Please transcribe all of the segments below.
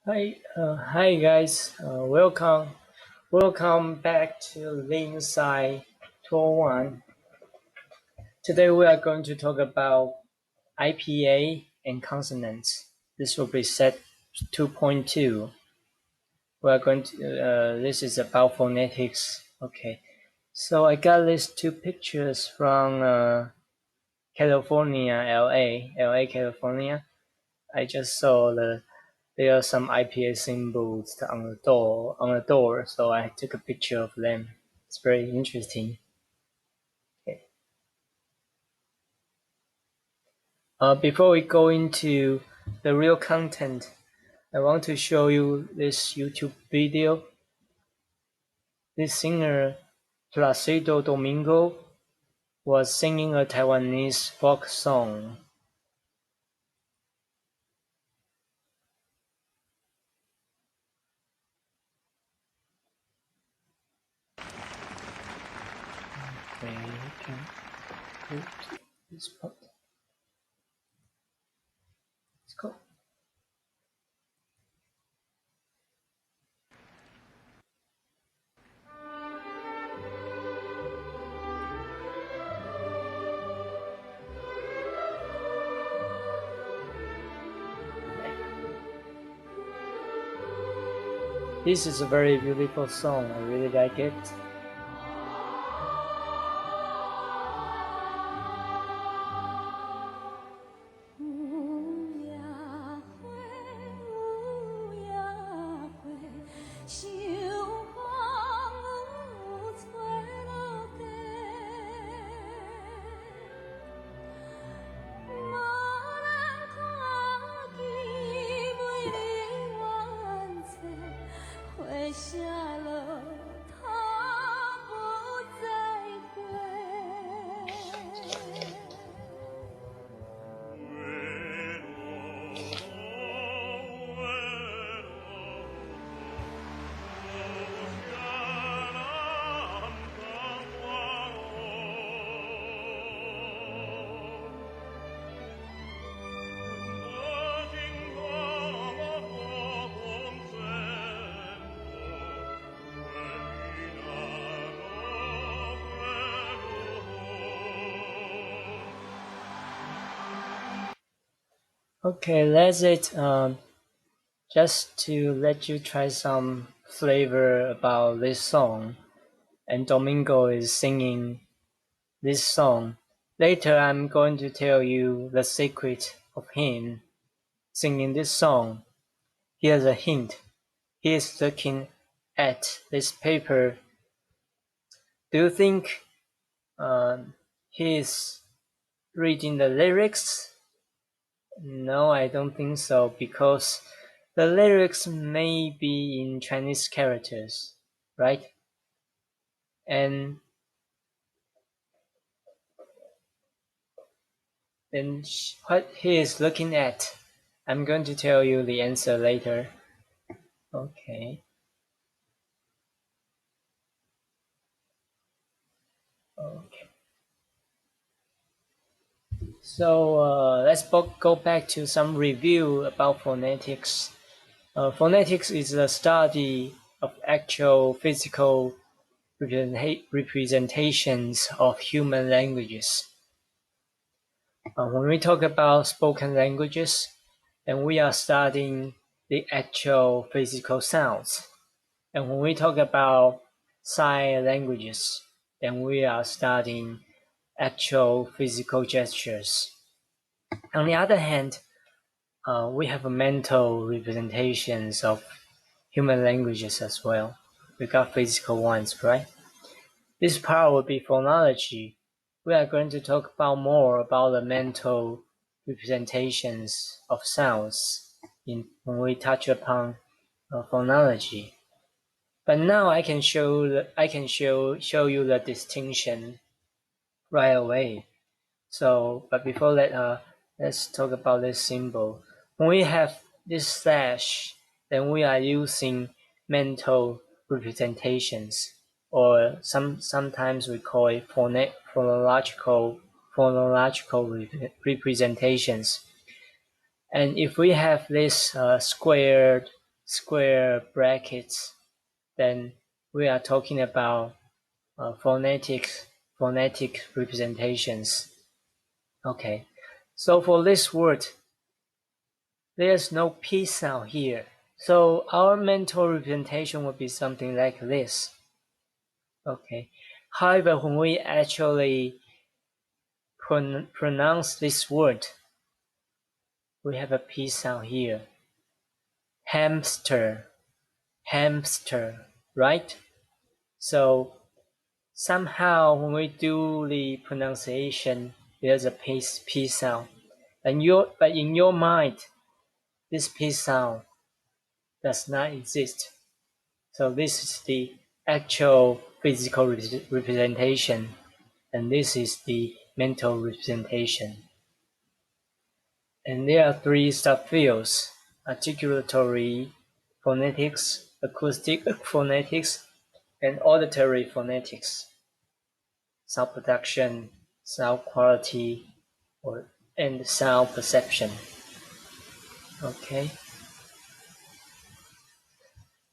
Hi guys, welcome back to Inside 201. Today we are going to talk about IPA and consonants. This will be set 2.2. We are going to. This is about phonetics. Okay, so I got these two pictures from California, LA, California. I just saw there are some IPA symbols on the door, so I took a picture of them. It's very interesting. Okay. Before we go into the real content, I want to show you this YouTube video. This singer, Placido Domingo, was singing a Taiwanese folk song. Okay, can go to this part. Let's go. This is a very beautiful song. I really like it. Okay, that's it. Just to let you try some flavor about this song. And Domingo is singing this song. Later, I'm going to tell you the secret of him singing this song. Here's a hint. He is looking at this paper. Do you think he is reading the lyrics? No, I don't think so, because the lyrics may be in Chinese characters, right? And then what he is looking at, I'm going to tell you the answer later. Okay. Okay. So let's go back to some review about phonetics. Phonetics is the study of actual physical representations of human languages. When we talk about spoken languages, then we are studying the actual physical sounds. And when we talk about sign languages, then we are studying actual physical gestures. On the other hand, we have mental representations of human languages as well. We got physical ones, right? This part will be phonology. We are going to talk about more about the mental representations of sounds when we touch upon phonology. But now I can show you the distinction right away. So, but before that, let's talk about this symbol. When we have this slash, then we are using mental representations, or sometimes we call it phonological representations. And if we have this squared square brackets, then we are talking about phonetic representations. Okay, so for this word, there's no P sound here. So our mental representation would be something like this. Okay. However, when we actually pronounce this word, we have a P sound here. Hamster, hamster, right? So somehow when we do the pronunciation, there's a P sound. But in your mind, this P sound does not exist. So this is the actual physical representation, and this is the mental representation. And there are three subfields: articulatory phonetics, acoustic phonetics, and auditory phonetics. Sound production, sound quality, and sound perception. Okay.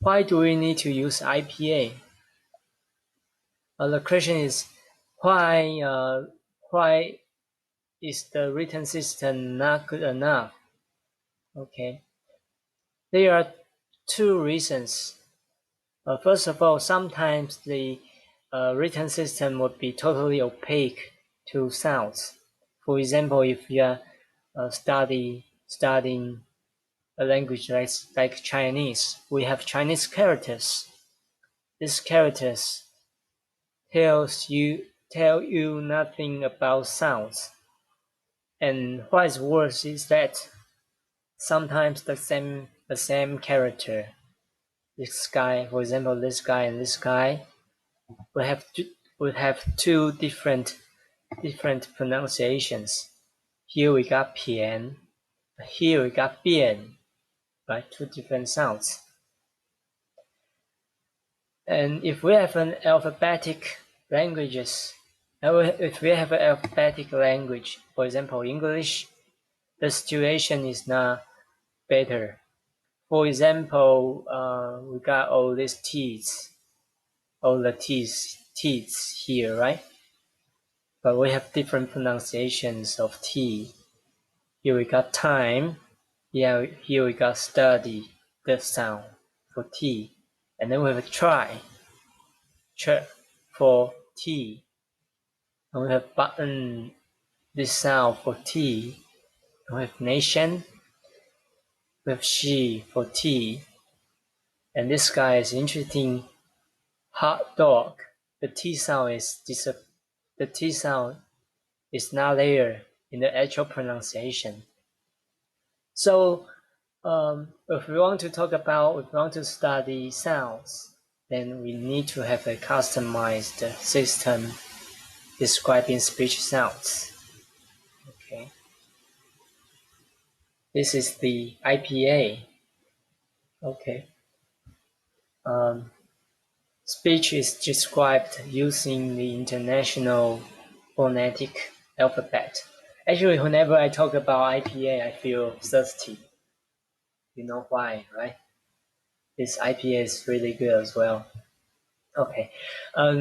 Why do we need to use IPA? The question is why is the written system not good enough? Okay. There are two reasons. First of all, sometimes the written system would be totally opaque to sounds. For example, if you are studying a language like Chinese, we have Chinese characters. These characters tell you nothing about sounds. And what is worse is that sometimes the same character, this guy, for example, this guy and this guy, will have two different pronunciations. Here we got pian, here we got bian, right? Two different sounds. And if we have an alphabetic languages, if we have an alphabetic language, for example, English, the situation is not better. For example, we got all these T's, all the T's here, right? But we have different pronunciations of T. Here we got time. Yeah, here we got study, the sound for T. And then we have try, ch for T. And we have button, this sound for T. And we have nation, we have she for T. And this guy is interesting. Hot dog. The T sound is not there in the actual pronunciation. So if we want to study sounds, then we need to have a customized system describing speech sounds. Okay. This is the IPA. Okay. Speech is described using the International Phonetic Alphabet. Actually, whenever I talk about IPA, I feel thirsty. You know why, right? This IPA is really good as well. Okay,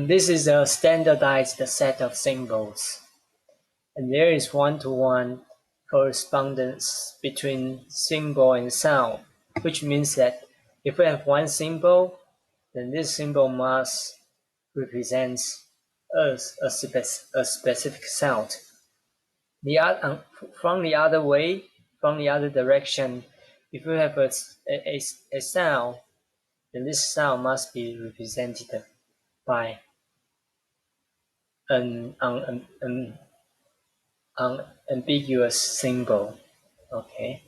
this is a standardized set of symbols, and there is one-to-one correspondence between symbol and sound, which means that if we have one symbol, then this symbol must represent a specific sound. From the other direction, if we have a sound, then this sound must be represented by an unambiguous symbol. Okay.